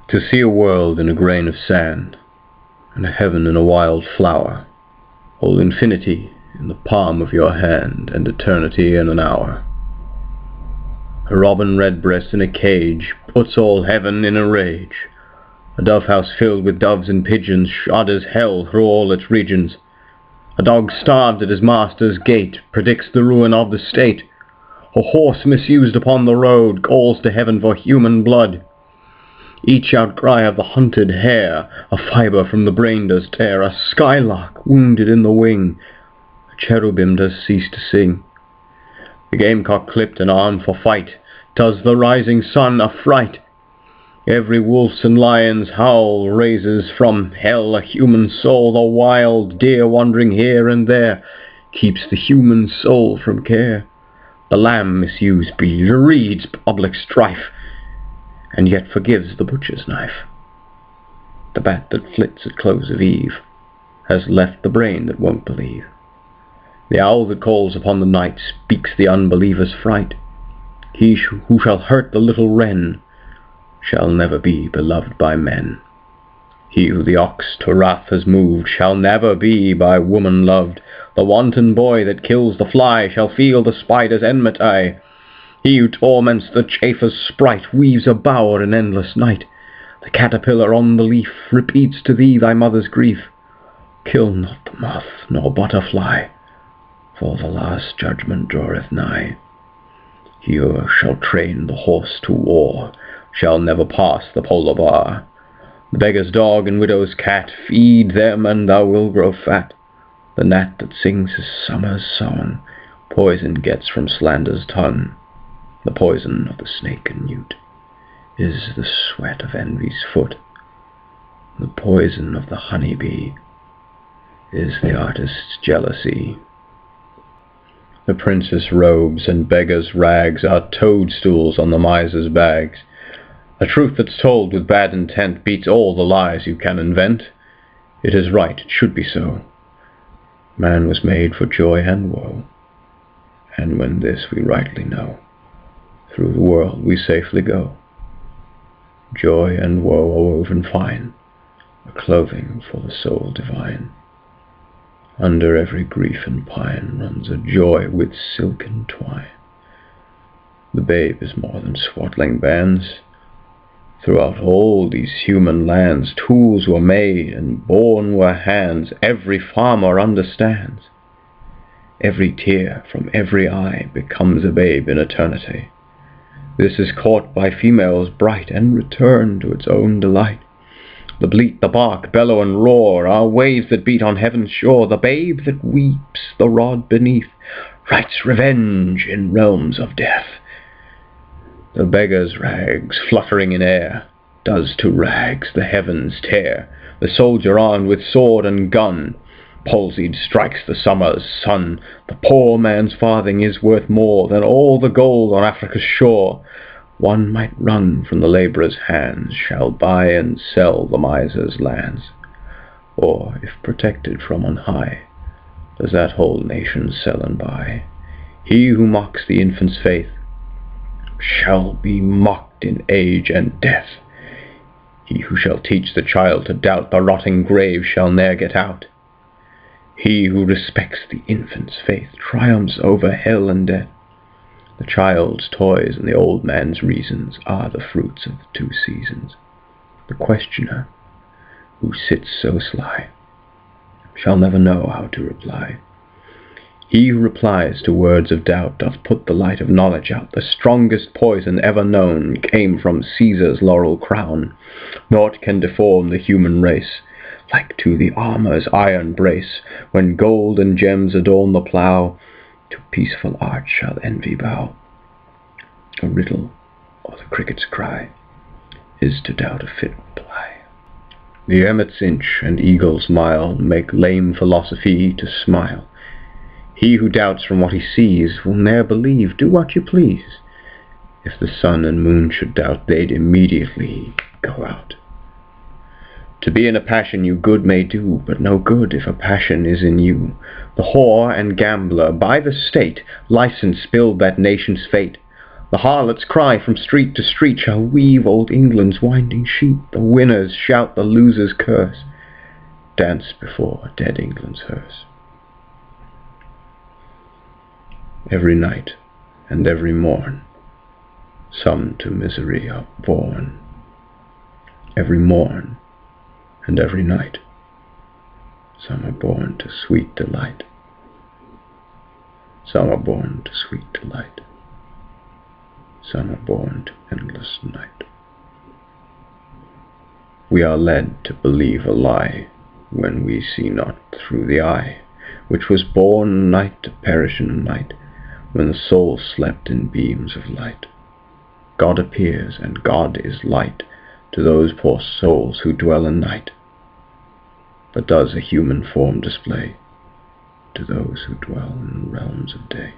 To see a world in a grain of sand, and a heaven in a wild flower, hold infinity in the palm of your hand, and eternity in an hour. A robin redbreast in a cage puts all heaven in a rage. A dove-house filled with doves and pigeons shudders hell through all its regions. A dog starved at his master's gate predicts the ruin of the state. A horse misused upon the road calls to heaven for human blood. Each outcry of the hunted hare a fibre from the brain does tear. A skylark wounded in the wing, a cherubim does cease to sing. The gamecock clipped and armed for fight does the rising sun affright. Every wolf's and lion's howl raises from hell a human soul. The wild deer wandering here and there keeps the human soul from care. The lamb misused breeds public strife, and yet forgives the butcher's knife. The bat that flits at close of eve has left the brain that won't believe. The owl that calls upon the night speaks the unbeliever's fright. He who shall hurt the little wren shall never be beloved by men. He who the ox to wrath has moved shall never be by woman loved. The wanton boy that kills the fly shall feel the spider's enmity. He who torments the chaffer's sprite weaves a bower in endless night. The caterpillar on the leaf repeats to thee thy mother's grief. Kill not the moth nor butterfly, for the last judgment draweth nigh. He who shall train the horse to war shall never pass the polar bar. The beggar's dog and widow's cat, feed them and thou wilt grow fat. The gnat that sings his summer's song poison gets from slander's tongue. The poison of the snake and newt is the sweat of envy's foot. The poison of the honey bee is the artist's jealousy. The prince's robes and beggar's rags are toadstools on the miser's bags. A truth that's told with bad intent beats all the lies you can invent. It is right, it should be so. Man was made for joy and woe, and when this we rightly know, through the world we safely go. Joy and woe are woven fine, a clothing for the soul divine. Under every grief and pine runs a joy with silken twine. The babe is more than swaddling bands. Throughout all these human lands, tools were made and born were hands. Every farmer understands. Every tear from every eye becomes a babe in eternity. This is caught by females bright and returned to its own delight. The bleat, the bark, bellow and roar are waves that beat on heaven's shore. The babe that weeps the rod beneath writes revenge in realms of death. The beggar's rags fluttering in air does to rags the heavens tear. The soldier armed with sword and gun palsied strikes the summer's sun. The poor man's farthing is worth more than all the gold on Africa's shore. One might run from the labourer's hands shall buy and sell the miser's lands. Or, if protected from on high, does that whole nation sell and buy. He who mocks the infant's faith shall be mocked in age and death. He who shall teach the child to doubt the rotting grave shall ne'er get out. He who respects the infant's faith triumphs over hell and death. The child's toys and the old man's reasons are the fruits of the two seasons. The questioner, who sits so sly, shall never know how to reply. He who replies to words of doubt doth put the light of knowledge out. The strongest poison ever known came from Caesar's laurel crown. Naught can deform the human race like to the armor's iron brace. When gold and gems adorn the plough, to peaceful art shall envy bow. A riddle, or the cricket's cry, is to doubt a fit reply. The emmet's inch and eagle's mile make lame philosophy to smile. He who doubts from what he sees will ne'er believe, do what you please. If the sun and moon should doubt, they'd immediately go out. To be in a passion you good may do, but no good if a passion is in you. The whore and gambler by the state license spilled that nation's fate. The harlots cry from street to street, shall weave old England's winding sheet. The winners shout the losers' curse, dance before dead England's hearse. Every night and every morn, some to misery are born. Every morn and every night, some are born to sweet delight. Some are born to sweet delight. Some are born to endless night. We are led to believe a lie when we see not through the eye, which was born a night to perish in a night, when the soul slept in beams of light. God appears, and God is light to those poor souls who dwell in night, but does a human form display to those who dwell in realms of day.